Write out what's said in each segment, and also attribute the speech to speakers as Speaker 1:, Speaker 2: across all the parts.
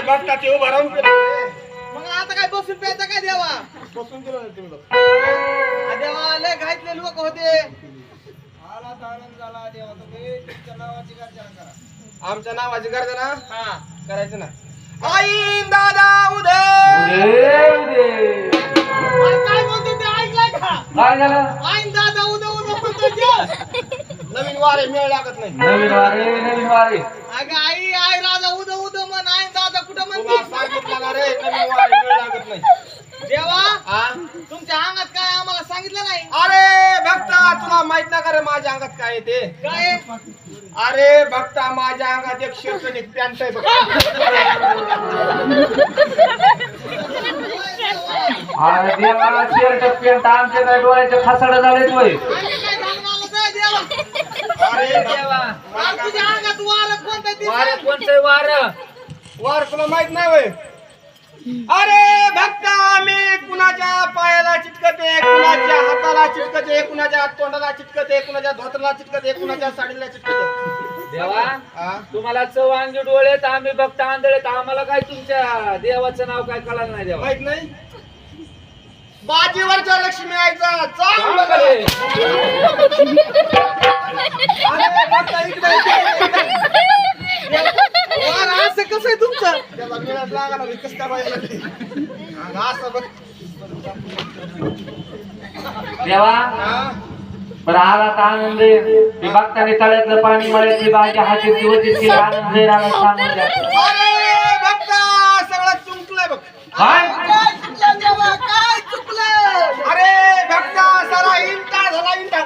Speaker 1: बघता ते उभा राहून
Speaker 2: मग आता काय बसून प्यायचा काय देवा
Speaker 1: बसून केलं ना तुम्ही
Speaker 2: देवा लय घातले लोक होते
Speaker 1: आला आनंद झाला देवा तुम्ही तुमच्या नावाची गर्जना करा आमच्या नावाची गर्जना
Speaker 2: हा
Speaker 1: करायचं ना आई दादा उदे
Speaker 2: काय म्हणते ते ऐकलंय का
Speaker 3: काय झालं
Speaker 2: आई दादा उद्या उद्या म्हणते
Speaker 1: नवीन वारे मेळ लागत नाही
Speaker 3: नवीन वारे
Speaker 2: अगं आई आई राजा उद्या उद्या म्हण आई दादा कुठं
Speaker 1: तुला
Speaker 2: म्हणते
Speaker 1: सांगितलं ना रे नवीन वारे मेळ लागत नाही
Speaker 2: देवा
Speaker 1: हा
Speaker 2: तुमच्या अंगात काय आम्हाला सांगितलं नाही
Speaker 1: अरे भक्ता तुला माहित ना का रे माझ्या अंगात काय आहे ते
Speaker 2: काय
Speaker 1: अरे भक्ता माझ्या अंगात एक शर्ट आणि एक पॅन्ट आहे बघ
Speaker 3: अरे देवा शर्ट पॅन्ट आमच्या काय डोळ्याचे खासाडा झाले तोय
Speaker 2: आम्ही काय घालून आलो काय देवा
Speaker 1: अरे देवा
Speaker 2: आज तुझ्या अंगात वार कोणतं ते
Speaker 3: वारे
Speaker 2: सांग.
Speaker 3: कोणतं वार
Speaker 1: वार तुला माहित नाही वय अरे भक्ता मी कुणाच्या पायाला चिटकते कुणाच्या हाताला चिटकते कुणाच्या तोंडाला चिटकते कुणाच्या धोत्राला चिटकते कुणाच्या साडीला चिटकते
Speaker 3: देवा
Speaker 1: हा?
Speaker 3: तुम्हाला चव्हांगी डोळेत आम्ही बघता आंधळेत आम्हाला काय तुमच्या देवाचं नाव काय कळलं नाही देवा
Speaker 1: माहित नाही बाजीवरच्या लक्ष्मी आईचा चांग
Speaker 3: काय
Speaker 1: बघा.
Speaker 3: करे?
Speaker 1: अरे भक्ता इकडे
Speaker 2: वार असं कसं आहे तुमचं
Speaker 1: त्याला मिळत लागा ना कस काय पाहिजे असं बघ
Speaker 3: देवा
Speaker 1: हा?
Speaker 3: बरं आला तर आनंद मी बघताना तळ्यातलं पाणी मळ्यातली बाजी हाती दिवस आनंद राहणार सांगून द्या
Speaker 1: अरे भक्ता सगळं चुंकलंय बघ
Speaker 3: काय
Speaker 2: काय चुकलं देवा काय चुकलं
Speaker 1: अरे भक्ता सारा इंटा झाला इंटा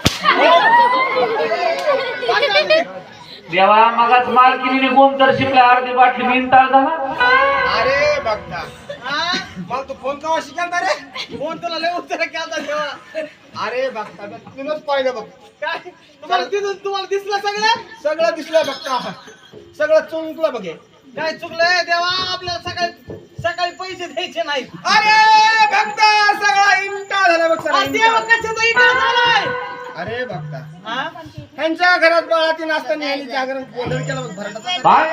Speaker 3: देवा मगाच मालकिनीने गोमतर शिकला अर्धी बाटली मिनिटाळ झाला
Speaker 1: अरे भक्ता
Speaker 2: हा
Speaker 1: मला तू फोन कवा शिकायला रे
Speaker 2: फोन तुला लय उत्तर केलता देवा
Speaker 1: अरे भक्ता मी तुलाच पाहिलं बघ
Speaker 2: काय तुम्हाला तिथून तुम्हाला दिसलं सगळं
Speaker 1: सगळं दिसलं भक्ता सगळं चुंकलं बघ हे.
Speaker 2: काय चुकलंय देवा आपल्याला सकाळी सकाळी पैसे द्यायचे नाहीत
Speaker 1: अरे भक्ता सगळा इंटा झाला बघ सगळा
Speaker 2: देवा
Speaker 1: इंटा.
Speaker 2: कशाचा इकडे झालाय
Speaker 1: अरे भक्ता
Speaker 2: हा
Speaker 1: ह्यांच्या घरात बाळाती नाचताना ह्यांनी जागरण गोंधळ केला बघ भरडाचा
Speaker 3: काय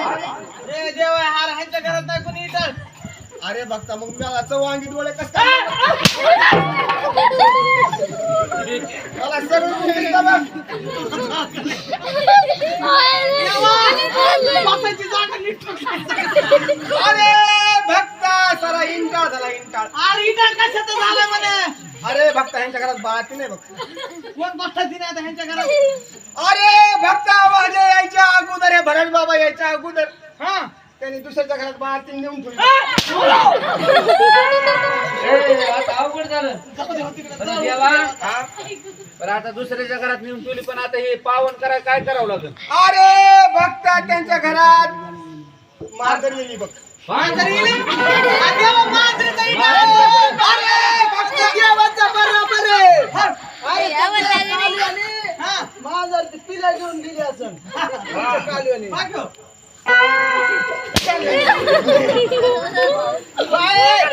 Speaker 2: रे देवा हार ह्यांच्या घरात नाही कोणी इतर
Speaker 1: अरे भक्ता मग मला चव्हांगी डोळे कस काय मला सगळं दिसलं बघ
Speaker 2: बसायची जागा नीट
Speaker 1: अरे भक्ता सारा इंटा झाला इंटा
Speaker 2: अरे इतर कशाचं झालं म्हणे
Speaker 1: अरे भक्ता ह्यांच्या घरात बाळाती नाही बघ
Speaker 2: कोण बसायची नाही आता ह्यांच्या घरात
Speaker 1: अरे भक्ता माझ्या यायच्या अगोदर हे भरण बाबा यायच्या अगोदर
Speaker 2: हा
Speaker 1: त्यांनी दुसऱ्याच्या घरात बाहेर नेऊन ठेवली.
Speaker 3: आता अवघड झालं बरं देवा. बरं आता दुसऱ्याच्या घरात नेऊन ठेवली, पण आता हे पावन करायला काय करावं लागेल?
Speaker 1: अरे भक्ता त्यांच्या घरात मांजर येली बघ.
Speaker 2: मांजर येईल? देवा मांजर नाही ना.
Speaker 1: अरे भक्ता
Speaker 2: देवाचा बरोबर आहे.
Speaker 4: हा माझा पिला घेऊन गेली असं कालवानी
Speaker 2: मागं.
Speaker 4: बाय